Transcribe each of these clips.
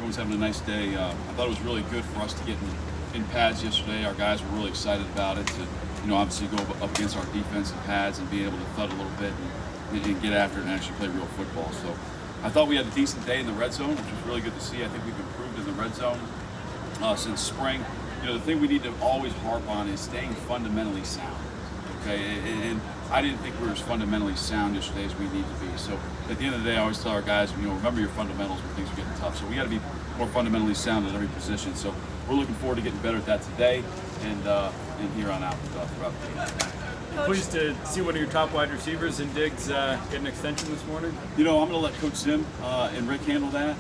everyone's having a nice day. I thought it was really good for us to get in pads yesterday. Our guys were really excited about it to, obviously go up against our defense in pads and be able to thud a little bit and get after it and actually play real football. So I thought we had a decent day in the red zone, which was really good to see. I think we've improved in the red zone since spring. The thing we need to always harp on is staying fundamentally sound. Okay, and I didn't think we were as fundamentally sound yesterday as we need to be. So at the end of the day, I always tell our guys, remember your fundamentals when things are getting tough. So we got to be more fundamentally sound at every position. So we're looking forward to getting better at that today and here on out throughout the game. Pleased to see one of your top wide receivers in Diggs get an extension this morning. I'm going to let Coach Zim and Rick handle that.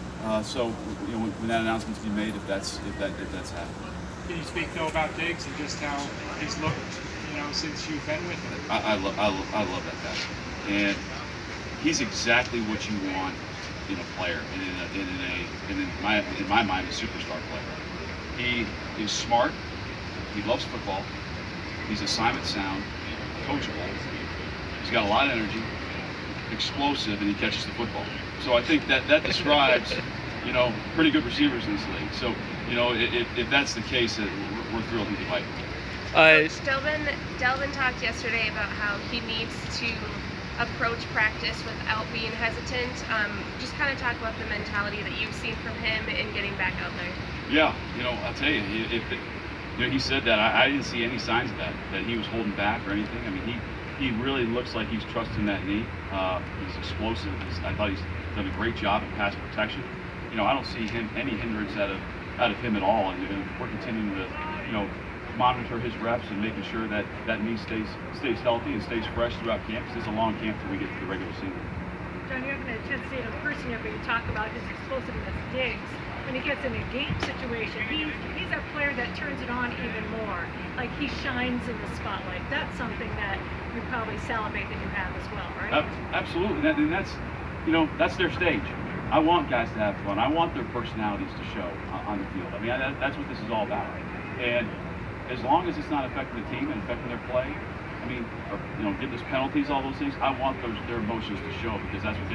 So when that announcement's been made, if that's happening. Can you speak though about Diggs and just how he's looked, since you've been with him? I love that guy, and he's exactly what you want in a player, and in my mind, a superstar player. He is smart. He loves football. He's assignment sound, coachable. He's got a lot of energy, explosive, and he catches the football. So I think that describes, pretty good receivers in this league. So, if that's the case, we're thrilled he's a Viking. Coach Delvin talked yesterday about how he needs to approach practice without being hesitant. Just kind of talk about the mentality that you've seen from him in getting back out there. Yeah, I'll tell you, he said that. I didn't see any signs of that he was holding back or anything. I mean, he really looks like he's trusting that knee. He's explosive. I thought he's done a great job in pass protection. I don't see any hindrance out of him at all, and we're continuing to, monitor his reps and making sure that knee stays healthy and stays fresh throughout camp, because it's a long camp till we get to the regular season. John, you haven't had a chance to see it in person yet, but you talk about his explosiveness. Diggs, when he gets in a game situation, he's a player that turns it on even more. Like, he shines in the spotlight. That's something that you probably salivate that you have as well, right? Absolutely, and that's their stage. I want guys to have fun. I want their personalities to show on the field. I mean, that's what this is all about. And as long as it's not affecting the team and affecting their play, getting us penalties, all those things, I want their emotions to show, because that's what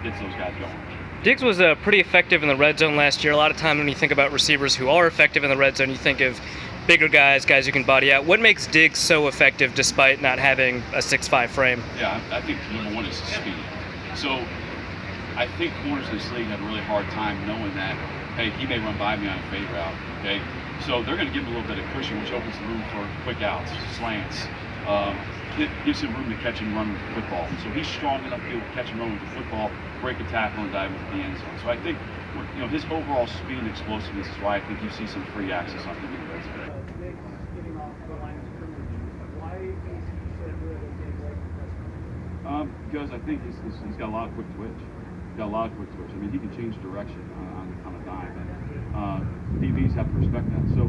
gets those guys going. Diggs was pretty effective in the red zone last year. A lot of time when you think about receivers who are effective in the red zone, you think of bigger guys who can body out. What makes Diggs so effective despite not having a 6'5" frame? Yeah, I think number one is speed. So I think corners in this league have a really hard time knowing that, hey, he may run by me on a fade route, okay? So they're going to give him a little bit of cushion, which opens the room for quick outs, slants, gives him room to catch and run with the football. So he's strong enough to be able to catch and run with the football, break a tackle, and dive into the end zone. So I think, his overall speed and explosiveness is why I think you see some free access on him in the red zone. Getting off the line of scrimmage, why is he so good at being right in press coverage? Because I think he's got a lot of quick twitch. I mean, he can change direction on a dime, and DBs have to respect that. So,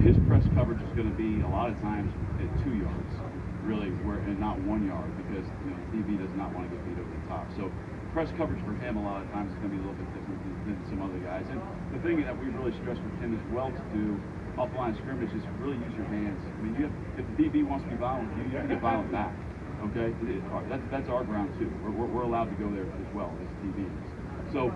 his press coverage is going to be a lot of times at 2 yards, really, and not 1 yard, because DB does not want to get beat over the top. So press coverage for him a lot of times is going to be a little bit different than some other guys. And the thing that we really stress with him as well to do off the line of scrimmage is really use your hands. I mean, if the DB wants to be violent, you have to get violent back. Okay, that's our ground too. We're allowed to go there as well as DBs. So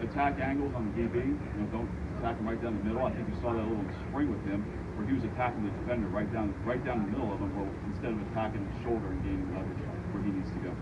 attack angles on the DB. Don't attack him right down the middle. I think you saw that a little in spring with him, where he was attacking the defender right down the middle of him, instead of attacking the shoulder and gaining leverage where he needs to go.